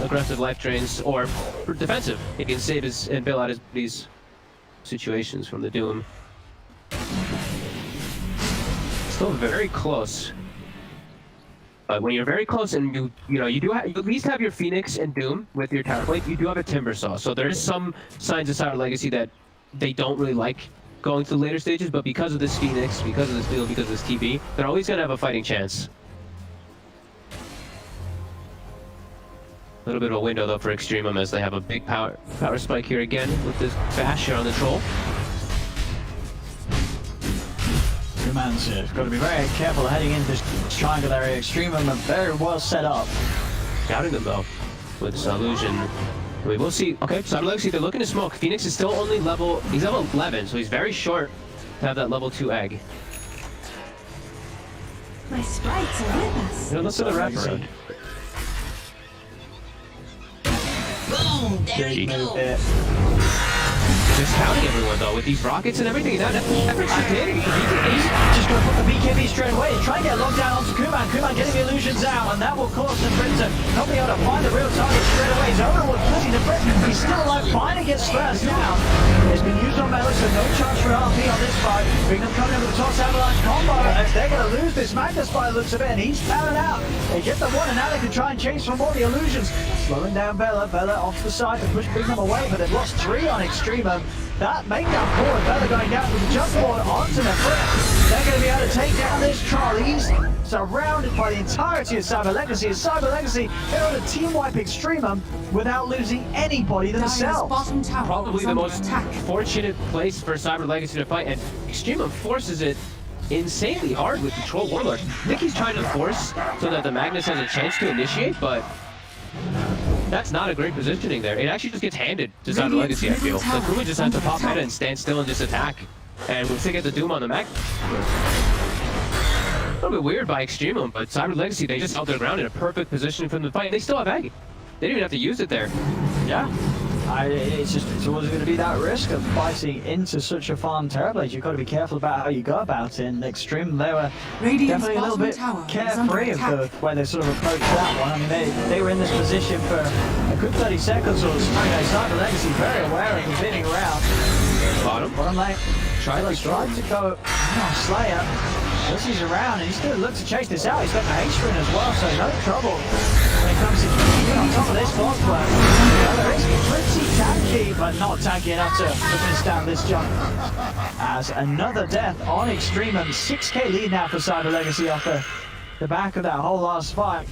aggressive life drains, or defensive. He can save his and bail out these situations from the Doom. Still very close. But when you're very close and you at least have your Phoenix and Doom with your Tower Blade, you do have a Timber Saw. So there's some signs of Cyber Legacy that they don't really like going to the later stages, but because of this Phoenix, because of this Doom, because of this TB, they're always going to have a fighting chance. A little bit of a window though for Extremum as they have a big power spike here again with this bash here on the troll. Kuman's got to be very careful heading into this triangle area. Extremum are very well set up. Scouting them though with this illusion. We will see. Okay, Cyber Legacy, they're looking to smoke. Phoenix is still only level, he's level 11, so he's very short to have that level 2 egg. My sprites are with us. You know, let's do the wraparound. Boom! There you go. Just counting everyone though with these rockets and everything. That effort's did. He's just going to put the BKB straight away. Try and get locked down onto Kuman. Kuman getting the illusions out, and that will cause the Brit to not be able to find the real target straight away. He's overall putting the Brit. He's still alive. Finally gets first down. It's been used on Melo, so no chance for RP on this fight. Bring them coming in with the toss avalanche combo. As they're going to lose this Magnus by the looks of it, and he's powering out. They get the one, and now they can try and chase for more of the illusions. Slowing down Bella. Bella off the side to push Big Them away, but they've lost 3 on Extremum. That make down forward, Bella going down with the jump forward onto the Brit. They're going to be able to take down this troll. He's surrounded by the entirety of Cyber Legacy. As Cyber Legacy, they're on a team wipe Extremum without losing anybody Dire's themselves. bottom tower Probably is the under most attack. fortunate place for Cyber Legacy to fight, and Extremum forces it insanely hard with the Troll Warlord. I think he's trying to force so that the Magnus has a chance to initiate, but that's not a great positioning there. It actually just gets handed to Cyber Legacy, I feel. So Kuma just has to pop meta and stand still and just attack. And we'll still get the Doom on the Mac. A little bit weird by Extremum, but Cyber Legacy, they just held their ground in a perfect position from the fight. They still have Aggie. They didn't even have to use it there. Yeah. It's always going to be that risk of fighting into such a farm Terrorblade. You've got to be careful about how you go about it. In Extreme, they were Radiant's definitely a little bottom bit tower is carefree under of the way they sort of approached that one. I mean, they were in this position for a good 30 seconds or so. Cyber Legacy very aware of them bidding around. Bottom lane. Tried to go Slayer. He's around and he's going to look to chase this out. He's got the H-Ring as well, so no trouble when it comes to keeping on top of this boss work. It's pretty tanky, but not tanky enough to miss down this jump. As another death on Extremum. 6k lead now for Cyber Legacy off the back of that whole last fight.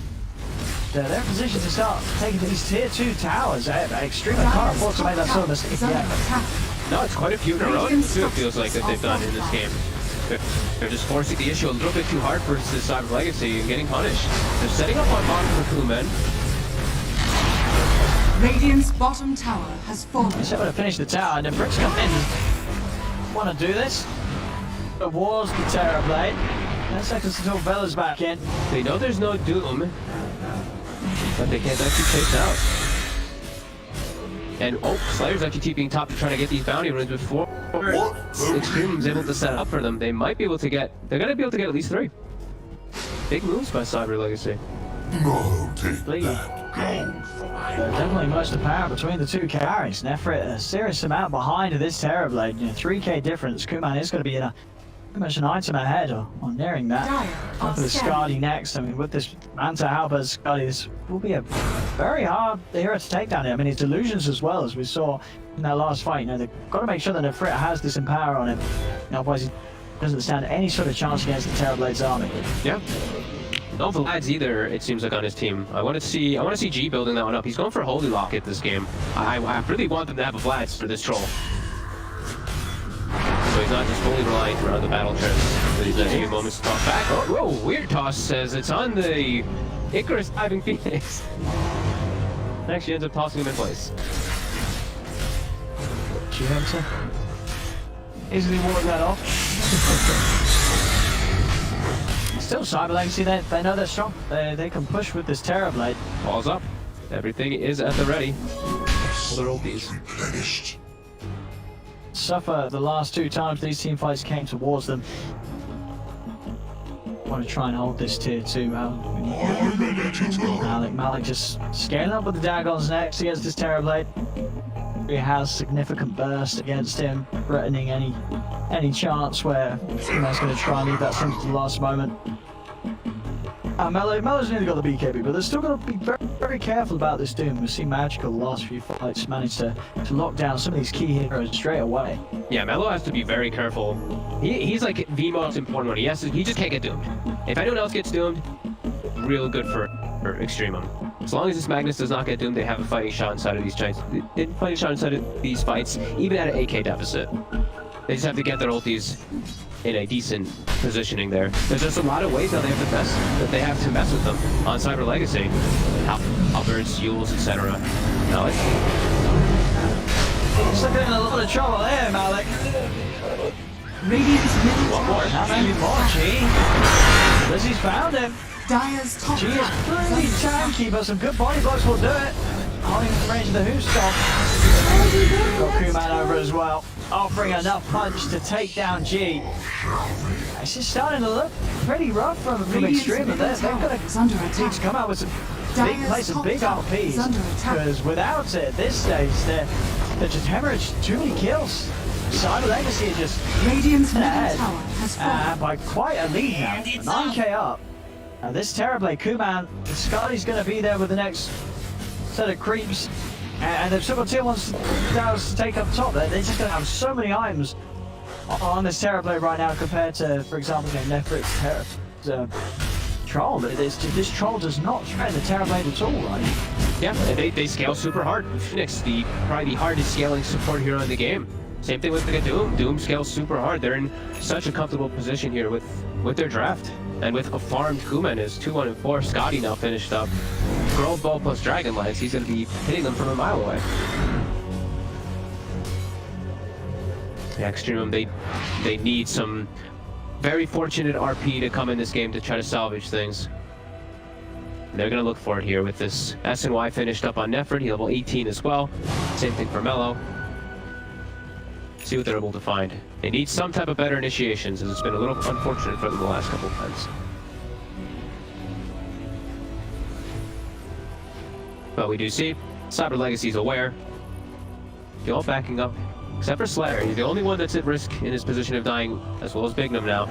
They're in position to start taking these tier 2 towers. Extremum can't afford to make that sort of mistake yet. No, it's quite a few in a row, too, it feels like, that they've done in this game. They're just forcing the issue a little bit too hard versus Cyber Legacy and getting punished. They're setting up on bottom for Kuman. Radiant's bottom tower has fallen. He's able to finish the tower, and then Bricks come in. Want to do this? Towards the Terrorblade. 10 seconds until Bella's back in. They know there's no Doom, but they can't actually chase out. And Slayer's actually keeping top to trying to get these bounty runes before Extremum's able to set up for them. They might be able to get, they're going to be able to get at least 3. Big moves by Cyber Legacy. No, take Please. that. Definitely most apparent between the 2 carries. Nefrit a serious amount behind this Terrorblade. 3k difference. Kuman is going to be in a pretty much an item ahead or nearing that. Up with Skadi next. I mean, with this Manta Halberd Skadi, this will be a very hard hero to take down here. I mean, it's illusions as well, as we saw in that last fight. You know, they've got to make sure that Nefrit has this Empower on him. Otherwise, he doesn't stand any sort of chance against the Terrorblade's army. Yeah. No Vlads either, it seems like, on his team. I want to see G building that one up. He's going for a Holy Locket this game. I really want them to have a Vlads for this troll. So he's not just fully reliant around the battle trends. But he's taking moments to toss back. Oh, whoa, weird toss says it's on the Icarus diving Phoenix. It actually ends up tossing him in place. G-Hunter. Easily ward that off. Still Cyber Legacy, they know they're strong. They can push with this Terrorblade. Balls up. Everything is at the ready. All their ulties. Replenished. Suffer the last 2 times these team fights came towards them. Want to try and hold this tier 2 Malik just scaling up with the Dagon's next against this Terrorblade. He has significant burst against him, threatening any chance where Kuman's going to try and leave that thing to the last moment. Melo's nearly got the BKB, but they're still going to be very, very careful about this Doom. We've seen Magical the last few fights manage to lock down some of these key heroes straight away. Yeah, Melo has to be very careful. He's like the most important one. He just can't get doomed. If anyone else gets doomed, real good for Extremum. As long as this Magnus does not get doomed, they have a fighting shot inside of these fights. Fighting shot inside of these fights, even at an AK deficit. They just have to get their ultis in a decent positioning there. There's just a lot of ways that they have to mess with them on Cyber Legacy. Halberds, Yules, etc. Malik. He's looking in a little bit of trouble there, Malik. Radiant's middle tower How is many under more, attack. G? Lizzie's found him. Dyer's top G is tower is pretty under attack. tanky, but some good body blocks will do it. Holding the range of the Who Stomp. Got Kuman over as well, offering enough punch to take down G. This is starting to look pretty rough from Radiant's Extremum. middle They've got tower is under to attack. come out with some big Dyer's plays, some top big tower is under RPs. attack. Because without it, at this stage, they're just hemorrhaging too many kills. Cyber Legacy is just Radiant's middle ahead, tower has fallen. by quite a lead now, 9k up. Now this Terrorblade, Kuman, Scotty's going to be there with the next set of creeps, and they've still got tier 1 towers to take up top. They're just going to have so many items on this Terrorblade right now compared to, for example, Nefrit's Troll. This Troll does not threaten the Terrorblade at all right now. Yeah, and they scale super hard. Phoenix, probably the hardest scaling support hero in the game. Same thing with the Doom. Doom scales super hard. They're in such a comfortable position here with their draft. And with a farmed Kuman is 2-1-4. Scotty now finished up. Grove Bow plus Dragonlance, he's going to be hitting them from a mile away. Yeah, Extremum, they need some very fortunate RP to come in this game to try to salvage things. And they're going to look for it here with this SNY finished up on Nefrit. He level 18 as well. Same thing for Mello. See what they're able to find. They need some type of better initiations, as it's been a little unfortunate for them the last couple of times. But we do see Cyber Legacy's aware. They're all backing up, except for Slayer. He's the only one that's at risk in his position of dying, as well as Bignum now.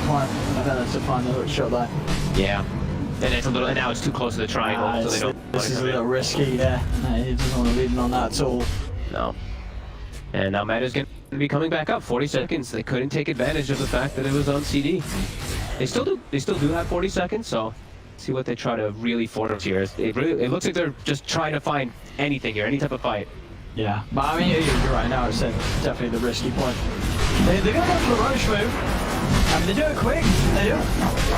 Quite better to find the hook shot there. Yeah. And it's a little, and now it's too close to the triangle, so they don't. This is a little risky, yeah. No, he doesn't want to lead on that at all. No. And now Matt is going to be coming back up. 40 seconds. They couldn't take advantage of the fact that it was on CD. They still do have 40 seconds, so see what they try to really force here. It looks like they're just trying to find anything here, any type of fight. Yeah, but I mean, you're right now, it's definitely the risky point. They're going to go for the Roche move. I mean, they do it quick. They do it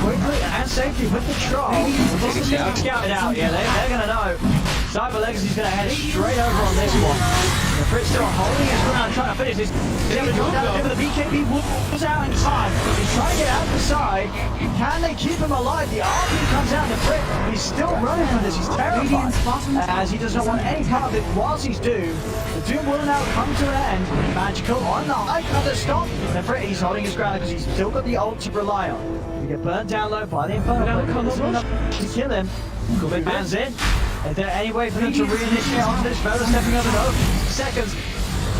quickly and safely with the troll. Scout it out. Yeah, they're going to know. Cyber Legacy's going to head straight over on this one. The Fritz still holding his ground, trying to finish this. He's going to drop down over the BKB. Was out in time. He's trying to get out the side. Can they keep him alive? The RP comes out. The Fritz, he's still running from this. He's terrified. As he does not want any part of it whilst he's doomed. The Doom will now come to an end. Magical on the high cover stop. The Fritz, he's holding his ground because he's still got the ult to rely on. You get burnt down low by the Infernal to kill him. Kuman bands in. Is there any way for them to reinitiate on this? Vela stepping over the seconds.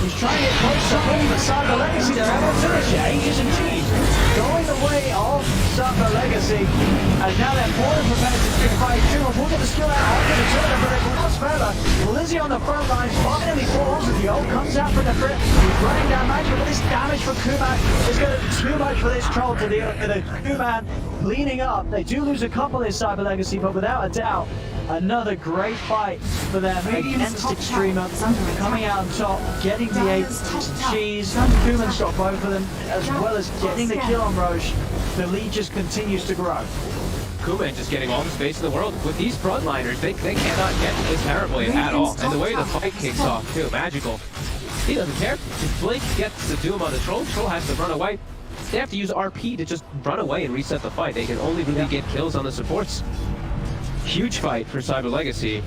He's trying to get close to home, but Cyber Legacy, they're able to finish it. Aegis and Cheese going the way of Cyber Legacy. And now they're more than prepared to stick by two. We'll get the skill out after the turn, but they lost Vela. Lizzie on the front line finally falls as the ult comes out from the Frit. He's running down magic, but this damage from Kuman is going to be too much for this troll to deal with. Kuman cleaning up. They do lose a couple in Cyber Legacy, but without a doubt, another great fight for them against Extremum, coming out on top, getting the 8 cheese. Kuman's got both of them, as well as getting the kill on Roche. The lead just continues to grow. Kuman just getting all the space in the world. With these frontliners, they cannot get this Terrorblade at all. And the way the fight kicks off, too, magical. He doesn't care. If Blake gets the Doom on the Troll, Troll has to run away. They have to use RP to just run away and reset the fight. They can only really get kills on the supports. Huge fight for Cyber Legacy.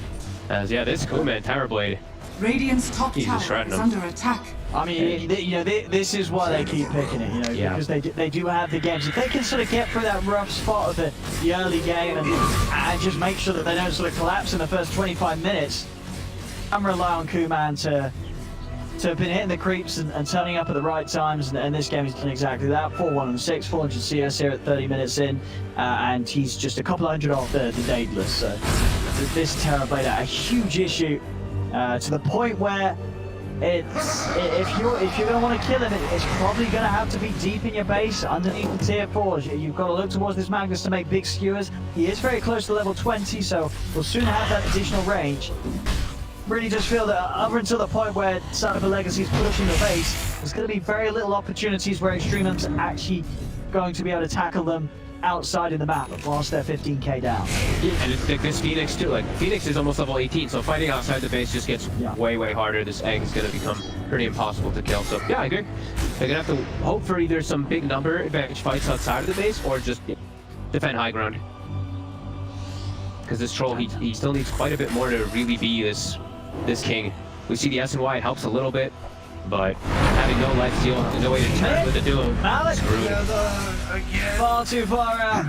As, yeah, this Kuman Terrorblade. Radiant's top He's just tower shredding is them. under attack. I mean, this is why they keep picking it, because they do have the games. If they can sort of get through that rough spot of the early game and just make sure that they don't sort of collapse in the first 25 minutes, and rely on Kuman to have been hitting the creeps and turning up at the right times, and this game has done exactly that. 4-1-6, 400 CS here at 30 minutes in, and he's just a couple hundred off the Daedalus. So this Terrorblade a huge issue to the point where if you're going to want to kill him, it's probably going to have to be deep in your base underneath the tier 4s. You've got to look towards this Magnus to make big skewers. He is very close to level 20, so we'll soon have that additional range. really just feel that up until the point where Cyber Legacy's pushing the base, there's going to be very little opportunities where Extremum's actually going to be able to tackle them outside of the map whilst they're 15k down. And it's like this Phoenix too. Like Phoenix is almost level 18, so fighting outside the base just gets way harder. This egg is gonna become pretty impossible to kill. So yeah, I agree. They're gonna have to hope for either some big number advantage fights outside of the base or just defend high ground. Because this troll, he still needs quite a bit more to really be this king. We see the S and Y, it helps a little bit, but having no life steal, there's no way to turn with the duo. Malik, far too far out,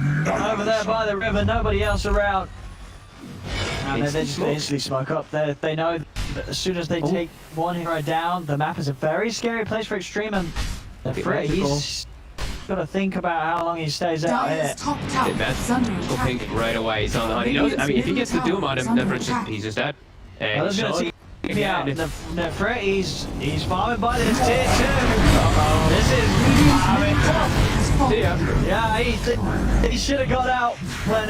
over there by the river, nobody else around. And they just instantly smoke up. They know that as soon as they take one hero down, the map is a very scary place for Extremum. He's got to think about how long he stays out here. Dire's top tower is under Go attack. pink right away. He's on the hunt. He knows. I mean, if he gets the doom on him, then he's just dead. And Well, he's going to showing see out. again. Nefret, he's farming by this tier 2. This is, See ya. yeah, he should have got out when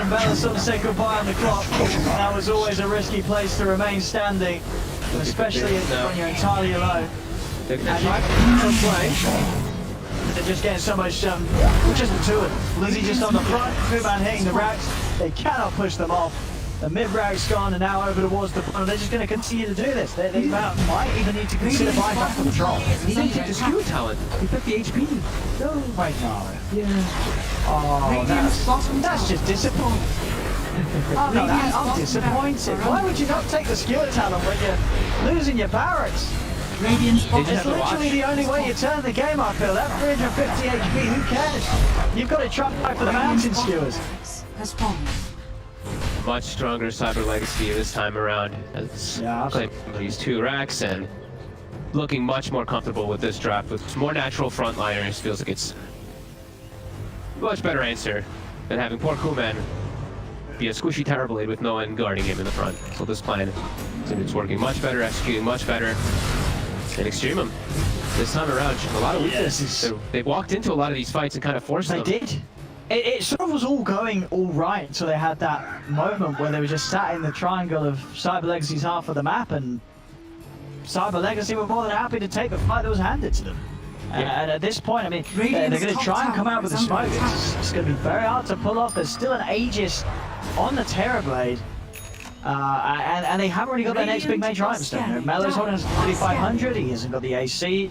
Bella sort of said goodbye on the clock. That was always a risky place to remain standing, especially when you're entirely alone. They're And gonna try to play. they're just getting so much, just the two of them. Lizzie just on the front, Kuman hitting the racks. They cannot push them off. The mid-rag's gone and now over towards the bottom. They're just going to continue to do this. They might even need to consider buying back from the troll. He didn't take the skewer talent. He took the HP. No, right now. Yeah. Oh, Radiant's bottom that's tower. just disappointing. Oh, no, I'm disappointed. Why would you not take the skewer talent when you're losing your barracks? Radiant's They bottom just It's have to watch. literally the only way you turn the game, I feel. That 350 HP, who cares? You've got to try for the mountain skewers. has fallen. Much stronger Cyber Legacy this time around. As Yeah, claiming these 2 racks and looking much more comfortable with this draft with more natural frontliners. Feels like it's a much better answer than having poor Kuman be a squishy Tower Blade with no one guarding him in the front. So this plan, it's working much better, executing much better. And Extremum, this time around, a lot of weaknesses. They walked into a lot of these fights and kind of forced They them. did. It sort of was all going all right until they had that moment where they were just sat in the triangle of Cyber Legacy's half of the map, and Cyber Legacy were more than happy to take the fight that was handed to them. And at this point, I mean, they're Radiant's going to top try and come tower out with the is under smoke. attack. It's going to be very hard to pull off. There's still an Aegis on the Terrorblade. And they haven't really got their next big major item stone. Melo's holding us 3500. He hasn't got the AC.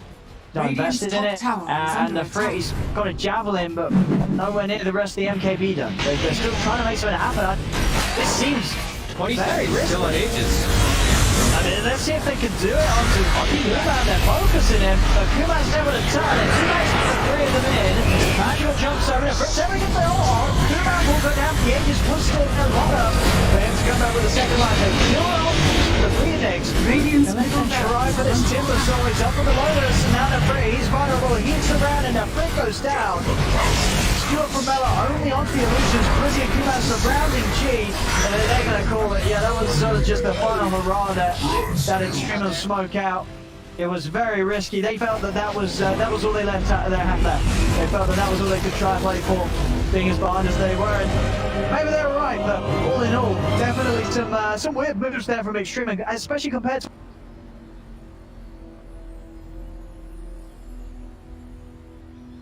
Not Radiant's invested in top it. tower is And under the Fritty's got a javelin, but nowhere near the rest of the MKB done. They're still trying to make something happen. This seems 20 very seconds still on risky. ages. I mean, let's see if they can do it onto Kuman. They're focusing him, but Kuman's able to turn it. Kuman's got the 3 of them in. Manuel jumps over it. Fritz ever gets the all. Kuman will go down. The Aegis will still go longer. For him to come back with a second line. They kill off the Phoenix. Radiant's And then middle they try barracks for this timber, so he's up with the lotus. And now the Fritz, he's vulnerable. He hits the ground and the Fritz goes down. Stuart from Bella only onto the illusions. Brizzy and Kuman surrounding G. And they're going to call it. Yeah, that was sort of just the final hurrah that Extremum smoke out. It was very risky. They felt that was all they left out of their hand there. They felt that was all they could try and play for, being as behind as they were. And maybe they were right, but all in all, definitely some weird moves there from Extremum, especially compared to